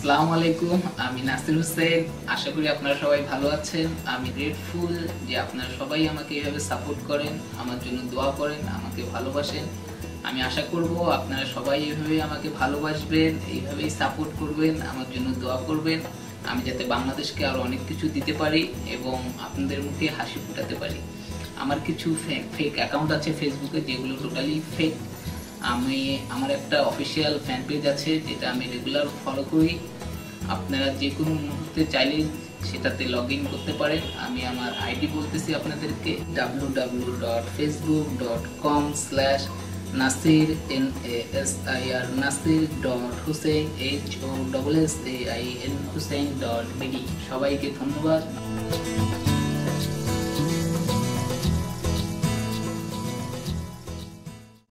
আসসালামু আলাইকুম, আমি নাসির হোসেন। আশা করি আপনারা সবাই ভালো আছেন। আমি গ্রেটফুল যে আপনারা সবাই আমাকে এভাবে সাপোর্ট করেন, আমার জন্য দোয়া করেন, আমাকে ভালোবাসেন। আমি আশা করব আপনারা সবাই এভাবে আমাকে ভালোবাসবেন, এইভাবেই সাপোর্ট করবেন, আমার জন্য দোয়া করবেন। আমি যাতে বাংলাদেশকে আরো অনেক কিছু দিতে পারি এবং আপনাদের মুখে হাসি ফোটাতে পারি। আমার কিছু ফেক অ্যাকাউন্ট আছে ফেসবুকে, যেগুলো টোটালি ফেক। আমার একটা অফিসিয়াল ফ্যান পেজ আছে, যেটা আমি রেগুলার ফলো করি। আপনারা যে কোনো মুহূর্তে চাইলে সেটাতে লগ ইন করতে পারেন। আমি আমার আইডি বলতেছি আপনাদেরকে, www.facebook.com/nasir nasir.hussein HOSSAIN Hussein.bd। সবাইকে ধন্যবাদ।